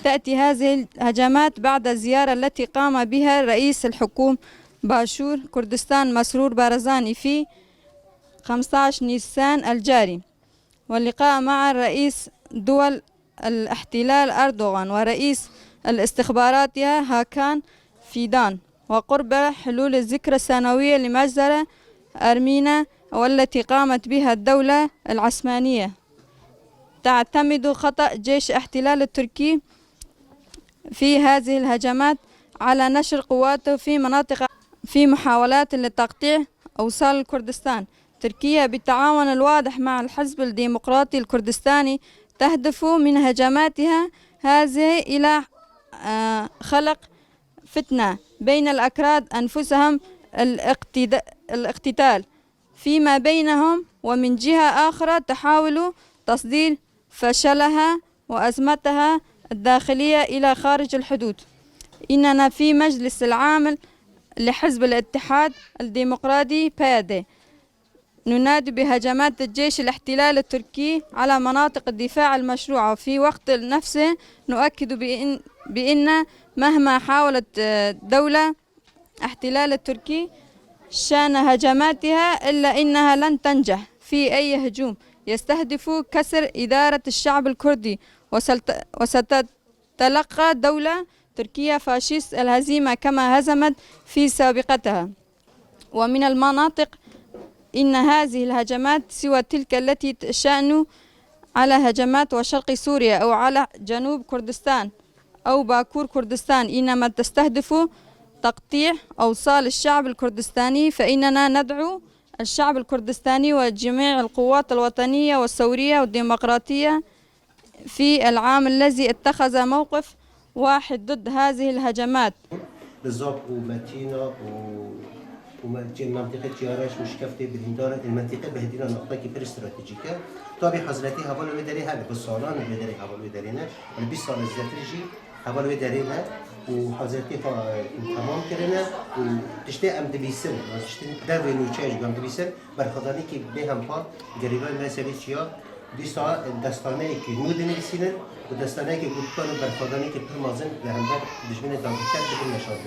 تأتي هذه الهجمات بعد الزيارة التي قام بها رئيس الحكومة باشور كردستان مسرور بارزاني في 15 نيسان الجاري، واللقاء مع رئيس دول الاحتلال أردوغان ورئيس الاستخباراتها هاكان فيدان، وقرب حلول الذكرى السنوية لمجزرة أرمينا والتي قامت بها الدولة العثمانية. تعتمد خطأ جيش الاحتلال التركي في هذه الهجمات على نشر قواته في مناطق في محاولات لتقطيع أوصال كردستان. تركيا بالتعاون الواضح مع الحزب الديمقراطي الكردستاني تهدف من هجماتها هذه إلى خلق فتنة بين الأكراد أنفسهم، الاقتتال فيما بينهم، ومن جهة أخرى تحاول تصدير فشلها وأزمتها الداخلية إلى خارج الحدود. إننا في مجلس العام لحزب الاتحاد الديمقراطي PYD ننادي بهجمات الجيش الاحتلال التركي على مناطق الدفاع المشروعة، وفي وقت نفسه نؤكد بأن مهما حاولت دولة احتلال التركي شان هجماتها إلا إنها لن تنجح في أي هجوم يستهدف كسر إدارة الشعب الكردي، وستتلقى دولة تركيا فاشيست الهزيمة كما هزمت في سابقتها. ومن المناطق إن هذه الهجمات سوى تلك التي تشأن على هجمات وشرق سوريا أو على جنوب كردستان أو باكور كردستان، إنما تستهدف تقطيع أوصال الشعب الكردستاني. فإننا ندعو الشعب الكردستاني وجميع القوات الوطنية والثورية والديمقراطية في العام الذي اتخذ موقف واحد ضد هذه الهجمات. بالضبط. ومتينا منطقة جيارش مشكفتة بالهندارة المنطقة بهدينا نقطة كبيرة استراتيجية. طبعا حضرتي هبالو بدري هلا بالصالان بدري هبالو بدرينا والبيس صار استراتيجي هبالو بدرينا وحضرتي تمام كرنا وتشتاق أم دبيسن تشتاق داري نوتشاج قام دبيسن برخضاني كي بهم با قريبا مسألة شيا دي ساعة دستانه كي مودن بسينن ودستانه كي قلت كانوا برخضاني كي بهم مازن لهم دشمن دانتر بدون نشاط.